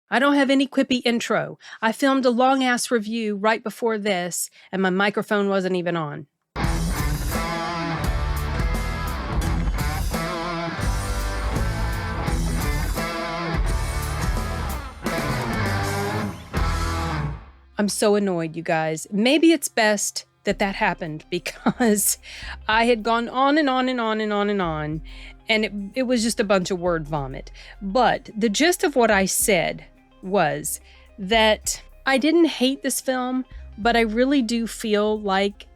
I don't have any quippy intro. I filmed a long-ass review right before this, and my microphone wasn't even on. I'm so annoyed, you guys. Maybe it's best that happened because I had gone on and on and on and on and on, and it was just a bunch of word vomit. But the gist of what I said was that I didn't hate this film, but I really do feel like,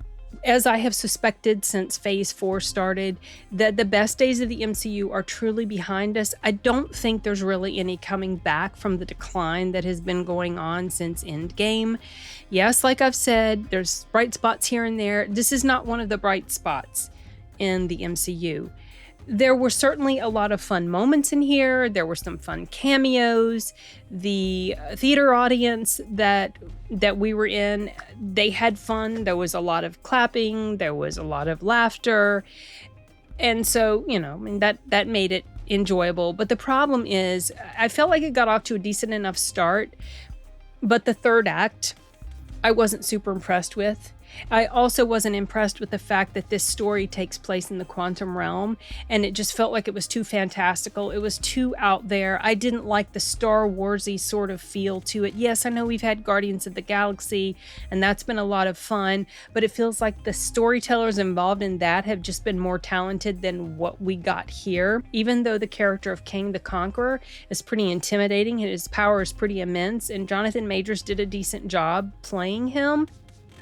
as I have suspected since Phase 4 started, that the best days of the MCU are truly behind us. I don't think there's really any coming back from the decline that has been going on since Endgame. Yes, like I've said, there's bright spots here and there. This is not one of the bright spots in the MCU. There were certainly a lot of fun moments in here. There were some fun cameos. The theater audience that we were in, they had fun. There was a lot of clapping. There was a lot of laughter. And so, that made it enjoyable. But the problem is, I felt like it got off to a decent enough start. But the third act, I wasn't super impressed with. I also wasn't impressed with the fact that this story takes place in the quantum realm, and it just felt like it was too fantastical. It was too out there. I didn't like the Star Wars-y sort of feel to it. Yes, I know we've had Guardians of the Galaxy, and that's been a lot of fun, but it feels like the storytellers involved in that have just been more talented than what we got here. Even though the character of Kang the Conqueror is pretty intimidating, his power is pretty immense, and Jonathan Majors did a decent job playing him.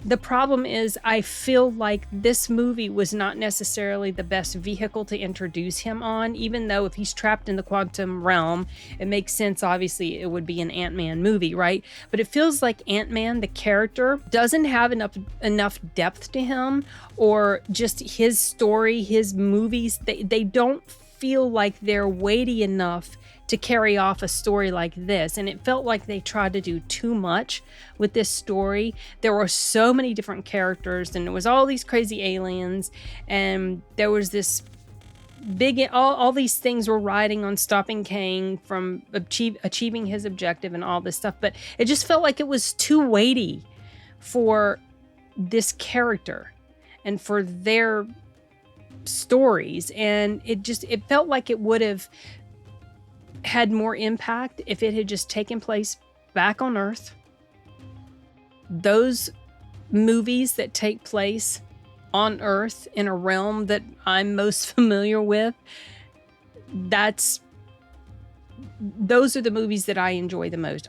The problem is, I feel like this movie was not necessarily the best vehicle to introduce him on, even though if he's trapped in the quantum realm, it makes sense. Obviously, it would be an Ant-Man movie, right? But it feels like Ant-Man, the character, doesn't have enough depth to him, or just his story, his movies, they don't feel like they're weighty enough to carry off a story like this. And it felt like they tried to do too much with this story. There were so many different characters, and it was all these crazy aliens, and there was this big, all these things were riding on stopping Kang from achieving his objective and all this stuff. But it just felt like it was too weighty for this character and for their stories. And it felt like it would have had more impact if it had just taken place back on Earth. Those movies that take place on Earth in a realm that I'm most familiar with, those are the movies that I enjoy the most.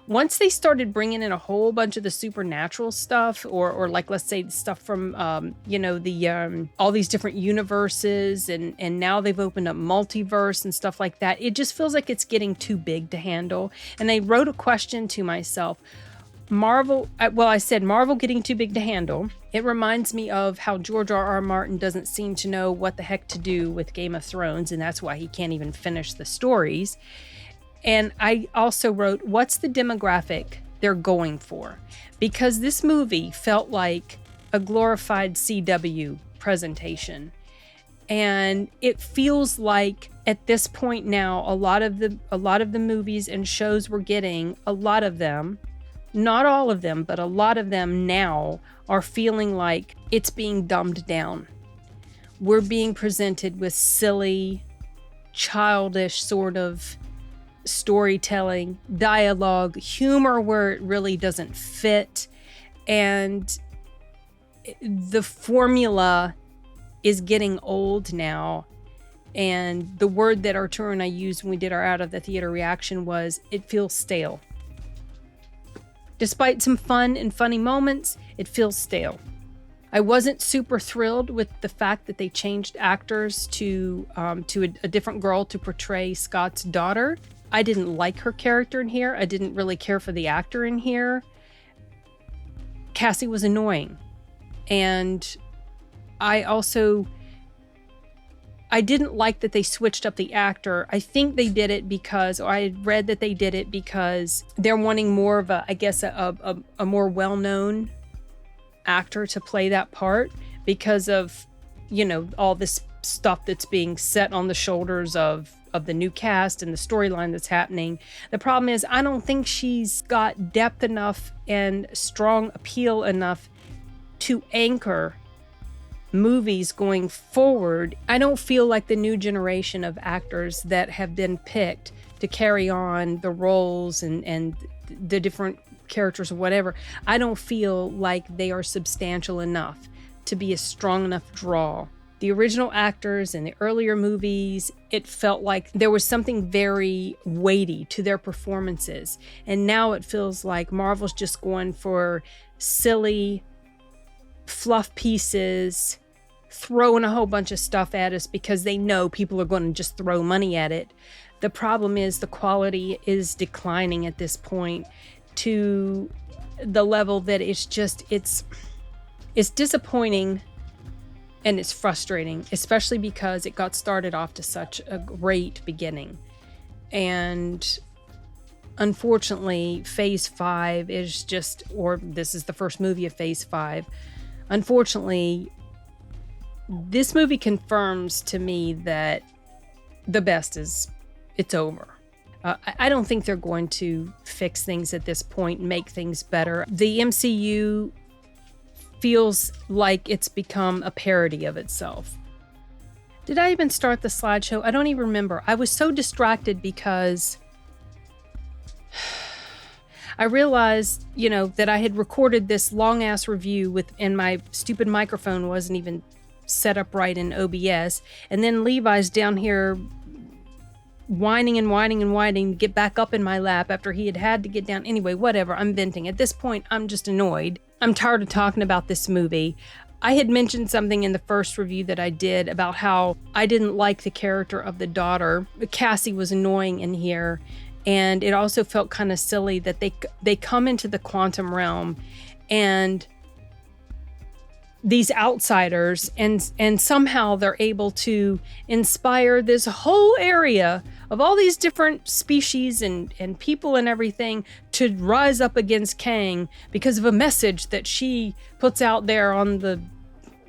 Once they started bringing in a whole bunch of the supernatural stuff, or like, let's say, the stuff from, all these different universes, and now they've opened up multiverse and stuff like that, it just feels like it's getting too big to handle. And I wrote a question to myself. I said Marvel getting too big to handle. It reminds me of how George R.R. Martin doesn't seem to know what the heck to do with Game of Thrones, and that's why he can't even finish the stories. And I also wrote, what's the demographic they're going for? Because this movie felt like a glorified CW presentation. And it feels like at this point now, a lot of the movies and shows we're getting, a lot of them, not all of them, but a lot of them now are feeling like it's being dumbed down. We're being presented with silly, childish sort of storytelling, dialogue, humor where it really doesn't fit. And the formula is getting old now. And the word that Arturo and I used when we did our Out of the Theater reaction was, it feels stale. Despite some fun and funny moments, it feels stale. I wasn't super thrilled with the fact that they changed actors to a different girl to portray Scott's daughter. I didn't like her character in here. I didn't really care for the actor in here. Cassie was annoying. And I didn't like that they switched up the actor. I think they did it because, or I had read that they did it because they're wanting more of a more well-known actor to play that part because of, all this stuff that's being set on the shoulders of of the new cast and the storyline that's happening. The problem is I don't think she's got depth enough and strong appeal enough to anchor movies going forward. I don't feel like the new generation of actors that have been picked to carry on the roles and the different characters or whatever, I don't feel like they are substantial enough to be a strong enough draw. The original actors in the earlier movies, it felt like there was something very weighty to their performances. And now it feels like Marvel's just going for silly fluff pieces, throwing a whole bunch of stuff at us because they know people are going to just throw money at it. The problem is the quality is declining at this point to the level that it's disappointing and it's frustrating, especially because it got started off to such a great beginning. And unfortunately, Phase 5 is just, or this is the first movie of Phase 5. Unfortunately, this movie confirms to me that the best is, it's over. I don't think they're going to fix things at this point and make things better. The MCU feels like it's become a parody of itself. Did I even start the slideshow? I don't even remember. I was so distracted because I realized, that I had recorded this long ass review and my stupid microphone wasn't even set up right in OBS. And then Levi's down here whining to get back up in my lap after he had to get down. Anyway, whatever, I'm venting. At this point, I'm just annoyed. I'm tired of talking about this movie. I had mentioned something in the first review that I did about how I didn't like the character of the daughter. Cassie was annoying in here, and it also felt kind of silly that they come into the quantum realm and these outsiders and somehow they're able to inspire this whole area of all these different species and people and everything to rise up against Kang because of a message that she puts out there on the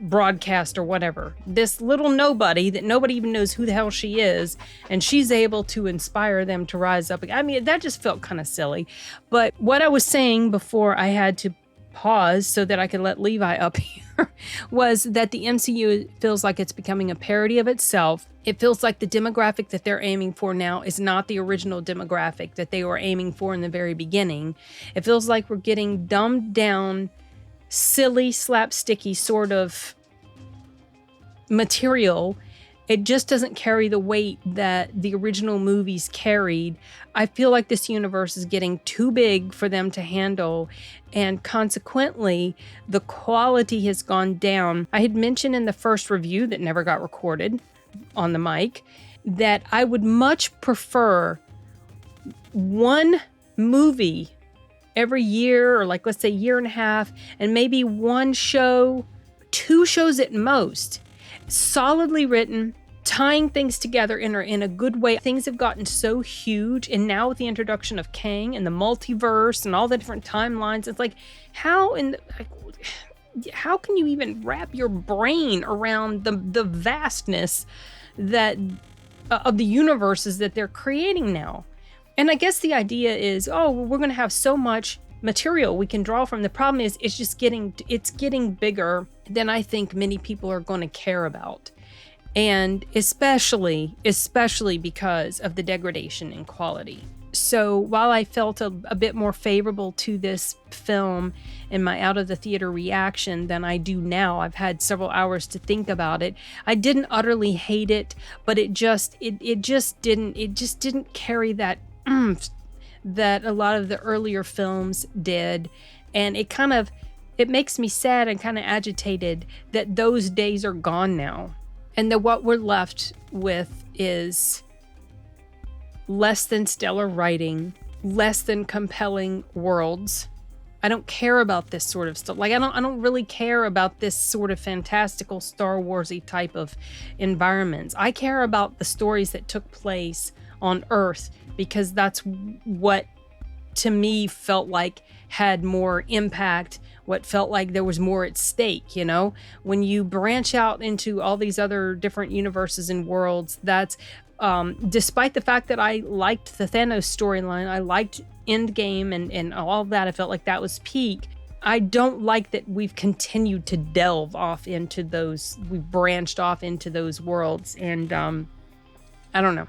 broadcast or whatever. This little nobody that nobody even knows who the hell she is, and she's able to inspire them to rise up. I mean, that just felt kind of silly. But what I was saying before I had to pause so that I could let Levi up here was that the MCU feels like it's becoming a parody of itself. It feels like the demographic that they're aiming for now is not the original demographic that they were aiming for in the very beginning. It feels like we're getting dumbed down, silly, slapsticky sort of material. It just doesn't carry the weight that the original movies carried. I feel like this universe is getting too big for them to handle, and consequently, the quality has gone down. I had mentioned in the first review that never got recorded on the mic that I would much prefer one movie every year, or like let's say year and a half, and maybe one show, 2 shows at most, solidly written, tying things together in a good way. Things have gotten so huge, and now with the introduction of Kang and the multiverse and all the different timelines, it's like, how can you even wrap your brain around the vastness that of the universes that they're creating now? And I guess the idea is, we're going to have so much material we can draw from. The problem is it's getting bigger than I think many people are going to care about. And especially because of the degradation in quality. So while I felt a bit more favorable to this film in my out of the theater reaction than I do now, I've had several hours to think about it. I didn't utterly hate it, but it just didn't carry that oomph that a lot of the earlier films did. And it makes me sad and kind of agitated that those days are gone now. And that what we're left with is less than stellar writing, less than compelling worlds. I don't care about this sort of stuff. Like, I don't really care about this sort of fantastical Star Wars-y type of environments. I care about the stories that took place on Earth, because that's what, to me, felt like had more impact, what felt like there was more at stake, When you branch out into all these other different universes and worlds, that's Despite the fact that I liked the Thanos storyline, I liked Endgame and all of that, I felt like that was peak. I don't like that we've continued to delve off into those, we've branched off into those worlds, and I don't know.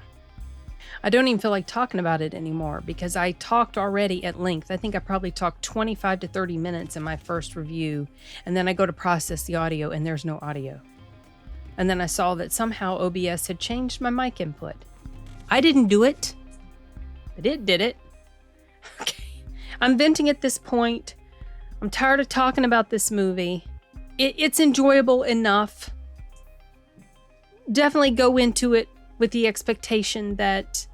I don't even feel like talking about it anymore because I talked already at length. I think I probably talked 25 to 30 minutes in my first review, and then I go to process the audio and there's no audio. And then I saw that somehow OBS had changed my mic input. I didn't do it, but it did it. Okay, I'm venting at this point. I'm tired of talking about this movie. It's enjoyable enough. Definitely go into it with the expectation that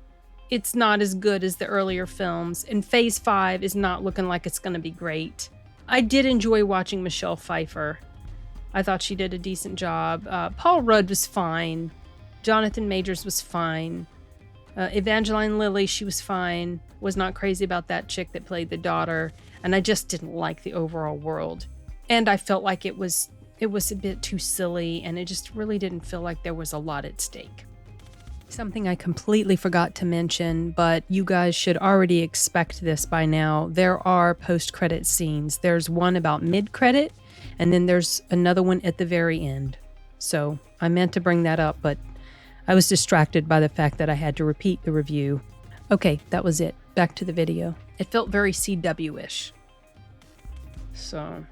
it's not as good as the earlier films, and Phase 5 is not looking like it's going to be great. I did enjoy watching Michelle Pfeiffer. I thought she did a decent job. Paul Rudd was fine. Jonathan Majors was fine. Evangeline Lilly, she was fine. Was not crazy about that chick that played the daughter. And I just didn't like the overall world. And I felt like it was a bit too silly, and it just really didn't feel like there was a lot at stake. Something I completely forgot to mention, but you guys should already expect this by now. There are post-credit scenes. There's one about mid-credit, and then there's another one at the very end. So I meant to bring that up, but I was distracted by the fact that I had to repeat the review. Okay, that was it. Back to the video. It felt very CW-ish. So,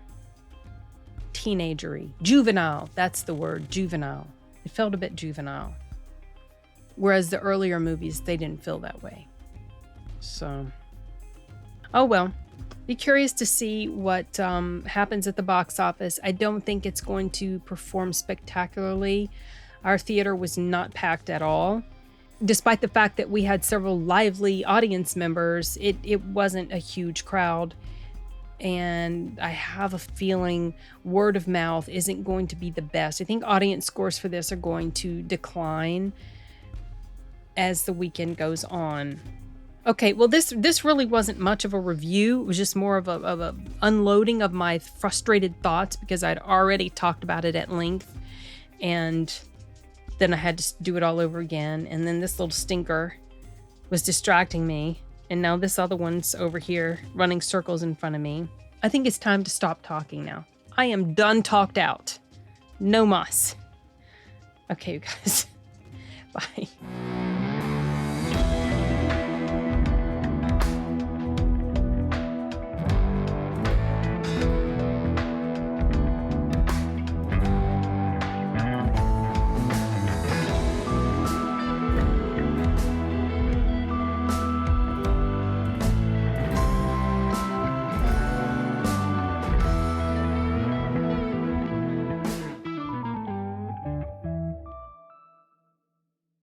teenagery. Juvenile. That's the word. Juvenile. It felt a bit juvenile. Whereas the earlier movies, they didn't feel that way. So, oh well. Be curious to see what happens at the box office. I don't think it's going to perform spectacularly. Our theater was not packed at all. Despite the fact that we had several lively audience members, it wasn't a huge crowd. And I have a feeling word of mouth isn't going to be the best. I think audience scores for this are going to decline as the weekend goes on. Okay, well, this really wasn't much of a review. It was just more of a unloading of my frustrated thoughts because I'd already talked about it at length. And then I had to do it all over again. And then this little stinker was distracting me. And now this other one's over here running circles in front of me. I think it's time to stop talking now. I am done talked out. No mas. Okay, you guys. Bye.